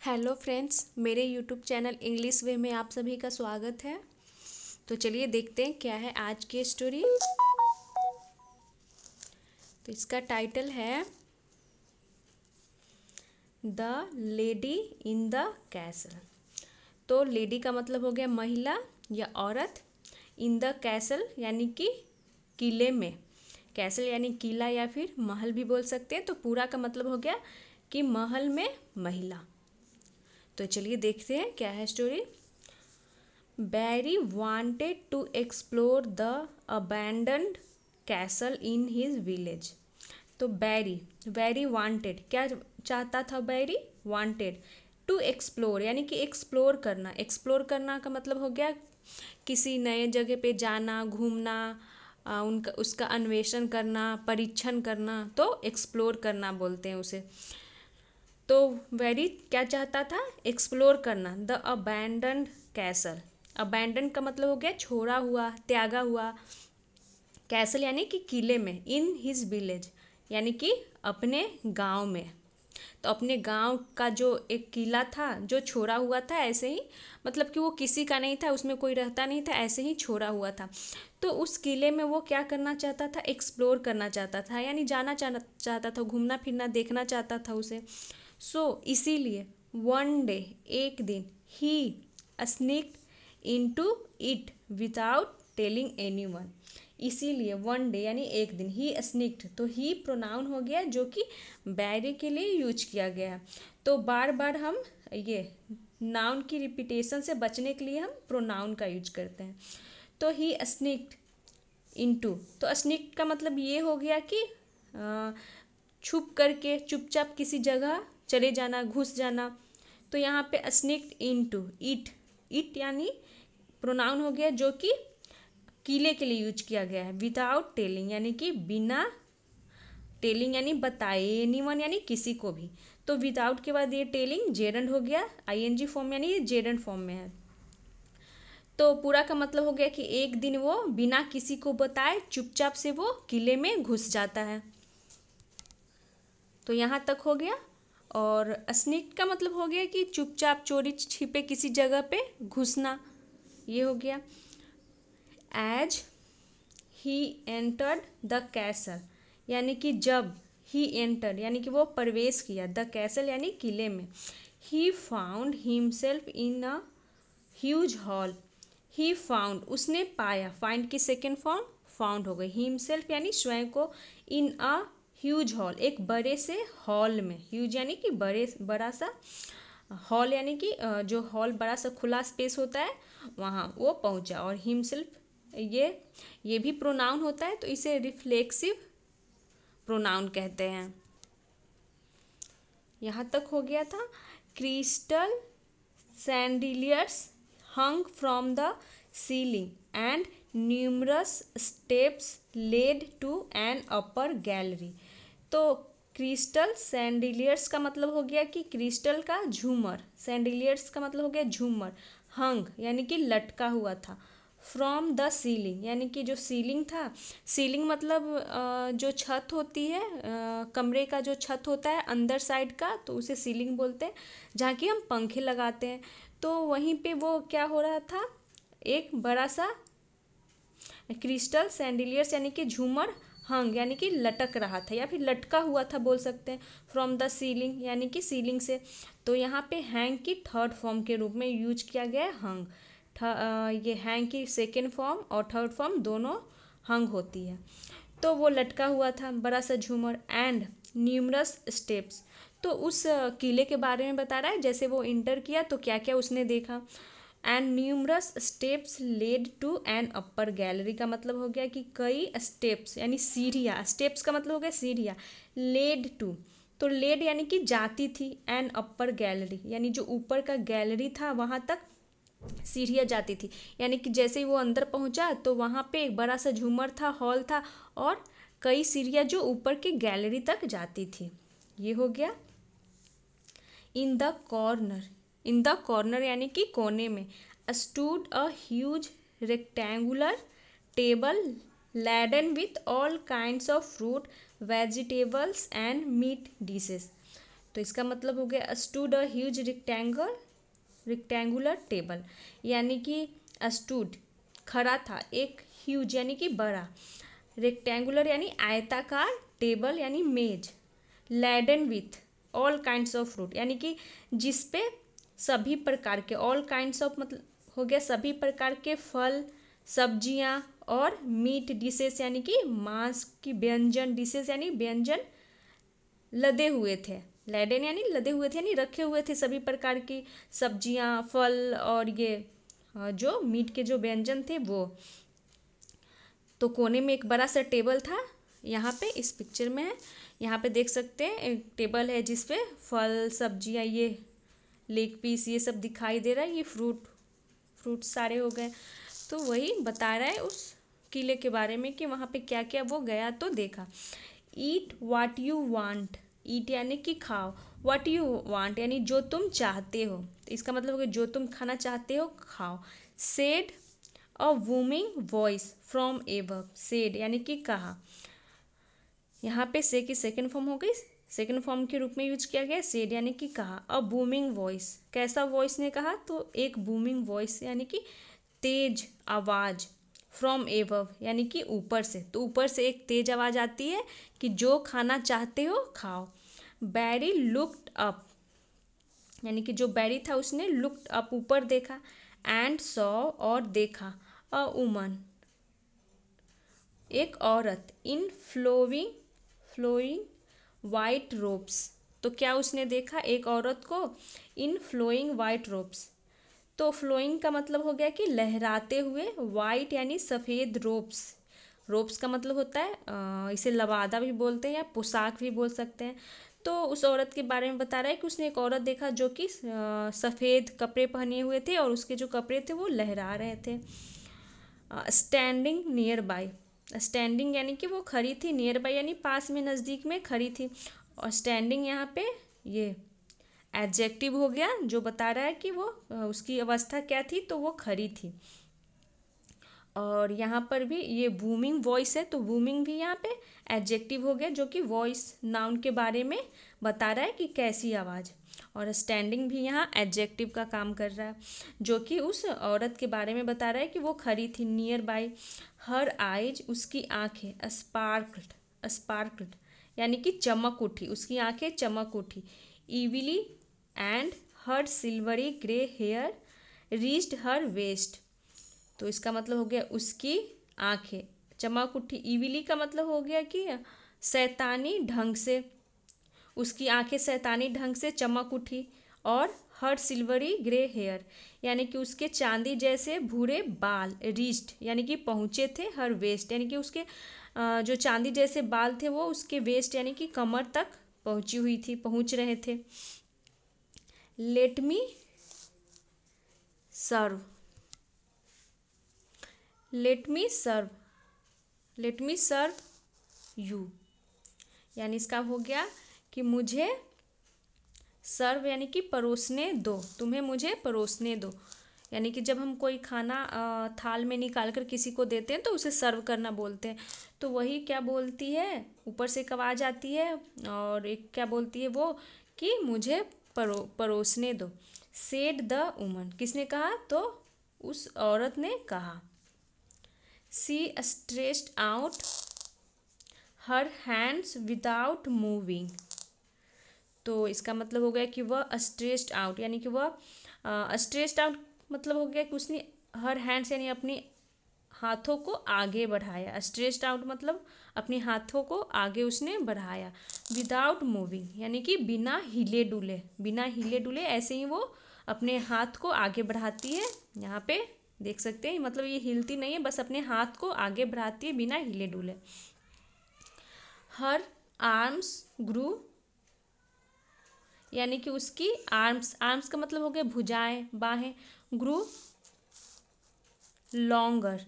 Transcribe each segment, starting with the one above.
Hello friends, मेरे YouTube channel English वे में आप सभी का स्वागत है। तो चलिए देखते हैं क्या है आज की स्टोरी। तो इसका टाइटल है the lady in the castle. तो लेडी का मतलब हो गया महिला या औरत, इन द कैसल यानी कि किले में। कैसल यानी किला या फिर महल भी बोल सकते हैं। तो पूरा का मतलब हो गया कि महल में महिला। तो चलिए देखते हैं क्या है story. Barry wanted to explore the abandoned castle in his village. तो बैरी वांटेड क्या चाहता था? बैरी वांटेड टू एक्सप्लोर यानी कि एक्सप्लोर करना। एक्सप्लोर करना का मतलब हो गया किसी नए जगह पे जाना, घूमना, उनका उसका अन्वेषण करना, परीक्षण करना। तो एक्सप्लोर करना बोलते हैं उसे। तो वेरी क्या चाहता था? एक्सप्लोर करना द अबैंडन्ड कैसल। अबैंडन का मतलब हो गया छोड़ा हुआ, त्यागा हुआ। कैसल यानी कि किले में। इन हिज विलेज यानी कि अपने गांव में। तो अपने गांव का जो एक किला था जो छोड़ा हुआ था, ऐसे ही मतलब कि वो किसी का नहीं था, उसमें कोई रहता नहीं था, ऐसे ही छोड़ा हुआ था। तो उस किले में वो क्या करना चाहता था? एक्सप्लोर करना चाहता था, यानी जाना चाहता था, घूमना फिरना देखना चाहता था उसे। इसीलिए वन डे एक दिन he sneaked into it without telling anyone. इसीलिए वन डे यानी एक दिन ही स्निक्ड। तो ही प्रोनाउन हो गया जो कि बैरे के लिए यूज किया गया है। तो बार बार हम ये नाउन की रिपीटेशन से बचने के लिए हम प्रोनाउन का यूज करते हैं। तो ही स्निक्ड इनटू। तो स्निक्ड का मतलब ये हो गया कि छुप करके चुपचाप किसी जगह चले जाना, घुस जाना। तो यहाँ पे स्निक्ड इनटू इट। इट यानी प्रोनाउन हो गया जो कि किले के लिए यूज किया गया है। विदाउट टेलिंग यानी कि बिना टेलिंग यानी बताए, एनीवन यानी किसी को भी। तो विदाउट के बाद ये टेलिंग जेरंड हो गया, आईएनजी फॉर्म यानी ये जेरंड फॉर्म में है। तो पूरा का मतलब हो गया कि एक दिन वो बिना किसी को बताए चुपचाप से वो किले में घुस जाता है। तो यहाँ तक हो गया। और स्नीक का मतलब हो गया कि चुपचाप चोरी छिपे किसी जगह पे घुसना, ये हो गया। As he entered the castle यानी कि जब ही एंटर्ड यानी कि वो प्रवेश किया, द कैसल यानी किले में। He found himself in a huge hall. He found उसने पाया, फाइंड की सेकेंड फॉर्म फाउंड हो गई। हिमसेल्फ यानी स्वयं को, इन अ ह्यूज हॉल एक बड़े से हॉल में। ह्यूज यानी कि बड़ा सा, हॉल यानी कि जो हॉल बड़ा सा खुला स्पेस होता है वहाँ वो पहुँचा। और हिमसेल्फ ये भी प्रोनाउन होता है, तो इसे रिफ्लेक्सिव प्रोनाउन कहते हैं। यहाँ तक हो गया था। Crystal chandeliers hung from the ceiling and numerous steps led to an upper gallery. तो क्रिस्टल सैंडिलियर्स का मतलब हो गया कि क्रिस्टल का झूमर, सैंडिलियर्स का मतलब हो गया झूमर। हंग यानी कि लटका हुआ था। फ्रॉम द सीलिंग यानी कि जो सीलिंग था, सीलिंग मतलब जो छत होती है, कमरे का जो छत होता है अंदर साइड का, तो उसे सीलिंग बोलते हैं, जहाँ की हम पंखे लगाते हैं। तो वहीं पे वो क्या हो रहा था, एक बड़ा सा क्रिस्टल सैंडिलियर्स यानी कि झूमर, हंग यानी कि लटक रहा था या फिर लटका हुआ था बोल सकते हैं। फ्रॉम द सीलिंग यानी कि सीलिंग से। तो यहाँ पे हैंग की थर्ड फॉर्म के रूप में यूज किया गया है हंग। ये हैंग की सेकेंड फॉर्म और थर्ड फॉर्म दोनों हंग होती है। तो वो लटका हुआ था बड़ा सा झूमर। एंड न्यूमरस स्टेप्स, तो उस किले के बारे में बता रहा है, जैसे वो इंटर किया तो क्या क्या उसने देखा। And numerous steps led to an upper gallery का मतलब हो गया कि कई स्टेप्स यानी सीढ़ियाँ, स्टेप्स का मतलब हो गया सीढ़ियाँ। लेड टू, तो लेड यानी कि जाती थी, एन अपर गैलरी यानी जो ऊपर का गैलरी था वहाँ तक सीढ़ियाँ जाती थी। यानी कि जैसे ही वो अंदर पहुँचा तो वहाँ पे एक बड़ा सा झूमर था, हॉल था, और कई सीढ़ियाँ जो ऊपर के गैलरी तक जाती थी। ये हो गया। In the corner, in the corner यानी कि कोने में। Stood a huge rectangular table laden with all kinds of fruit, vegetables and meat dishes। तो इसका मतलब हो गया stood a huge rectangular table, यानी कि स्टूड खड़ा था, एक ह्यूज यानी कि बड़ा, रेक्टेंगुलर यानी आयताकार, टेबल यानी मेज, laden with all kinds of fruit यानी कि जिस पे सभी प्रकार के, ऑल काइंड्स ऑफ मतलब हो गया सभी प्रकार के फल, सब्जियां और मीट डिशेस यानी कि मांस की व्यंजन, डिशेस यानी व्यंजन लदे हुए थे, लैडन यानी लदे हुए थे यानी रखे हुए थे सभी प्रकार की सब्जियां, फल और ये जो मीट के जो व्यंजन थे वो। तो कोने में एक बड़ा सा टेबल था, यहाँ पे इस पिक्चर में है, यहाँ पे देख सकते हैं एक टेबल है जिस पे फल, सब्जियां, ये लेग पीस ये सब दिखाई दे रहा है, ये फ्रूट सारे हो गए। तो वही बता रहा है उस किले के बारे में कि वहाँ पे क्या क्या वो गया तो देखा। ईट वाट यू वांट, ईट यानी कि खाओ, व्हाट यू वांट यानी जो तुम चाहते हो, तो इसका मतलब हो गया जो तुम खाना चाहते हो खाओ। Said a booming voice from above, said यानी कि कहा, यहाँ पे से की सेकेंड फॉर्म हो गई, सेकेंड फॉर्म के रूप में यूज किया गया सेड यानी कि कहा। अ बूमिंग वॉइस, कैसा वॉइस ने कहा, तो एक बूमिंग वॉइस यानी कि तेज आवाज़, फ्रॉम एबव यानी कि ऊपर से, तो ऊपर से एक तेज आवाज़ आती है कि जो खाना चाहते हो खाओ। बैरी लुक्ड अप यानी कि जो बैरी था उसने लुक्ड अप ऊपर देखा, एंड सॉ और देखा, अ वुमन एक औरत, इन फ्लोइंग वाइट रोब्स, तो क्या उसने देखा एक औरत को, इन फ्लोइंग वाइट रोब्स, तो फ्लोइंग का मतलब हो गया कि लहराते हुए, वाइट यानी सफ़ेद, रोब्स, रोब्स का मतलब होता है इसे लवादा भी बोलते हैं या पोशाक भी बोल सकते हैं। तो उस औरत के बारे में बता रहा है कि उसने एक औरत देखा जो कि सफ़ेद कपड़े पहने हुए थे और उसके जो कपड़े थे वो लहरा रहे थे। स्टैंडिंग नियर बाय, स्टैंडिंग यानी कि वो खड़ी थी, नियर बाय यानी पास में, नज़दीक में खड़ी थी, और स्टैंडिंग यहाँ पे ये एडजेक्टिव हो गया जो बता रहा है कि वो उसकी अवस्था क्या थी, तो वो खड़ी थी। और यहाँ पर भी ये बूमिंग वॉइस है, तो बूमिंग भी यहाँ पे एडजेक्टिव हो गया जो कि वॉइस नाउन के बारे में बता रहा है कि कैसी आवाज़, और स्टैंडिंग भी यहाँ एडजेक्टिव का काम कर रहा है जो कि उस औरत के बारे में बता रहा है कि वो खड़ी थी, नियर बाय। हर आइज उसकी आँखें, स्पार्क्ड यानी कि चमक उठी, उसकी आँखें चमक उठी। Evilly and her silvery grey hair reached her waist, तो इसका मतलब हो गया उसकी आँखें चमक उठी। ईविली का मतलब हो गया कि शैतानी ढंग से, उसकी आंखें शैतानी ढंग से चमक उठी। और हर सिल्वरी ग्रे हेयर यानी कि उसके चांदी जैसे भूरे बाल, रीच्ड यानी कि पहुँचे थे, हर वेस्ट यानी कि उसके जो चांदी जैसे बाल थे वो उसके वेस्ट यानी कि कमर तक पहुँची हुई थी, पहुँच रहे थे। Let me serve, let me serve, let me serve you यानी इसका हो गया कि मुझे सर्व यानी कि परोसने दो, तुम्हें मुझे परोसने दो, यानी कि जब हम कोई खाना थाल में निकाल कर किसी को देते हैं तो उसे सर्व करना बोलते हैं। तो वही क्या बोलती है, ऊपर से एक आवाज़ आती है और एक क्या बोलती है वो कि मुझे परोसने दो। सेड द वुमन, किसने कहा, तो उस औरत ने कहा। She stretched out her hands without moving, तो इसका मतलब हो गया कि वह स्ट्रेच्ड आउट यानी कि वह स्ट्रेच्ड आउट मतलब हो गया कि उसने हर हैंड्स यानी अपने हाथों को आगे बढ़ाया। स्ट्रेच्ड आउट मतलब अपने हाथों को आगे उसने बढ़ाया। विदाउट मूविंग यानी कि बिना हिले डुले, बिना हिले डुले ऐसे ही वो अपने हाथ को आगे बढ़ाती है। यहाँ पे देख सकते हैं मतलब ये हिलती नहीं है, बस अपने हाथ को आगे बढ़ाती है बिना हिले डुले। हर आर्म्स ग्रू यानी कि उसकी आर्म्स, आर्म्स का मतलब हो गया भुजाएं, बाहें, grew longer,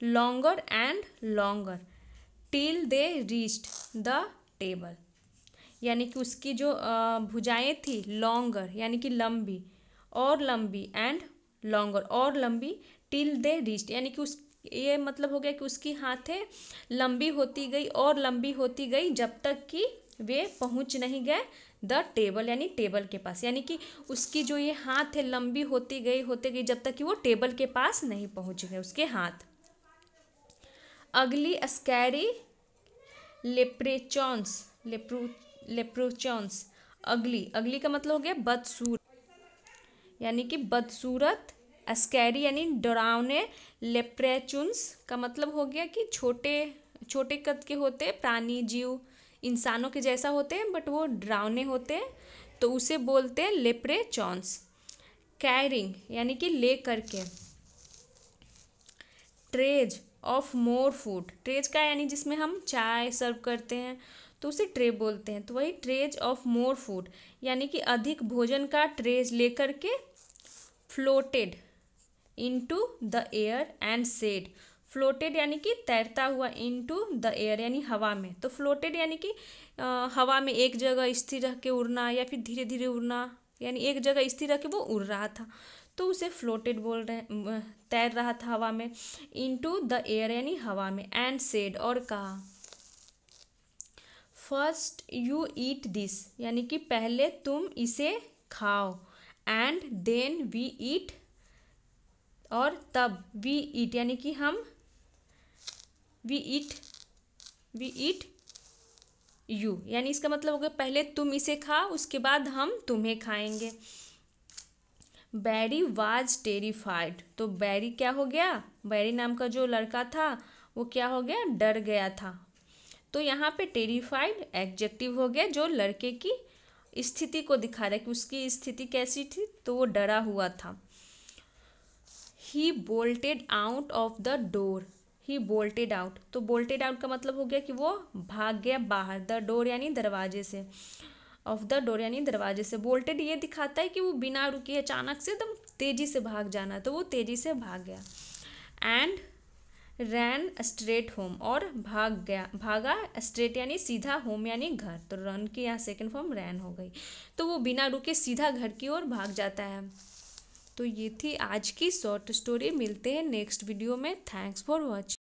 longer and longer till they reached the table, यानी कि उसकी जो भुजाएं थी लॉन्गर यानी कि लंबी, और लंबी एंड लॉन्गर और लंबी, टिल दे रीच्ड यानी कि उस ये मतलब हो गया कि उसकी हाथें लंबी होती गई और लंबी होती गई जब तक कि वे पहुंच नहीं गए द टेबल यानी टेबल के पास, यानी कि उसकी जो ये हाथ है लंबी होती गई जब तक कि वो टेबल के पास नहीं पहुंच गए उसके हाथ। अगली स्कैरी लेप्रोचॉन्स। अगली का मतलब हो गया बदसूरत, यानी कि बदसूरत। स्कैरी यानी डरावने। लेप्रेचुन्स का मतलब हो गया कि छोटे कद के होते हैं प्राणी, जीव इंसानों के जैसा होते हैं बट वो डरावने होते हैं, तो उसे बोलते हैं लेप्रेचॉन्स। कैरिंग यानी कि ले करके। Trays of more food. Trays का यानी जिसमें हम चाय सर्व करते हैं तो उसे ट्रे बोलते हैं, तो वही ट्रेज ऑफ मोर फूड यानी कि अधिक भोजन का ट्रेज लेकर के। Floated into the air and said. Floated यानी कि तैरता हुआ, इनटू द एयर यानी हवा में, तो फ्लोटेड यानी कि हवा में एक जगह स्थिर रह के उड़ना या फिर धीरे धीरे उड़ना, यानी एक जगह स्थिर रह के वो उड़ रहा था तो उसे फ्लोटेड बोल रहे, तैर रहा था हवा में। इनटू द एयर यानी हवा में। एंड सेड और कहा। फर्स्ट यू ईट दिस यानी कि पहले तुम इसे खाओ। एंड देन वी ईट और तब वी ईट यानी कि हम वी ईट यू, यानी इसका मतलब हो गया पहले तुम इसे खाओ उसके बाद हम तुम्हें खाएंगे। बैरी वाज टेरिफाइड, तो बैरी क्या हो गया, बैरी नाम का जो लड़का था वो क्या हो गया, डर गया था। तो यहाँ पे टेरिफाइड एडजेक्टिव हो गया जो लड़के की स्थिति को दिखा रहा है कि उसकी स्थिति कैसी थी, तो वो डरा हुआ था। He bolted out of the door. He bolted out, तो बोल्टेड आउट का मतलब हो गया कि वो भाग गया बाहर। द डोर यानी दरवाजे से, ऑफ द डोर यानी दरवाजे से। बोल्टेड ये दिखाता है कि वो बिना रुके अचानक से एकदम तेजी से भाग जाना, तो वो तेजी से भाग गया। एंड रैन स्ट्रेट होम, और भागा स्ट्रेट यानी सीधा, होम यानी घर, तो रन की यहाँ सेकेंड फॉर्म रैन हो गई, तो वो बिना रुके सीधा घर की ओर भाग जाता है। तो ये थी आज की शॉर्ट स्टोरी। मिलते हैं नेक्स्ट वीडियो में। Thanks for watching.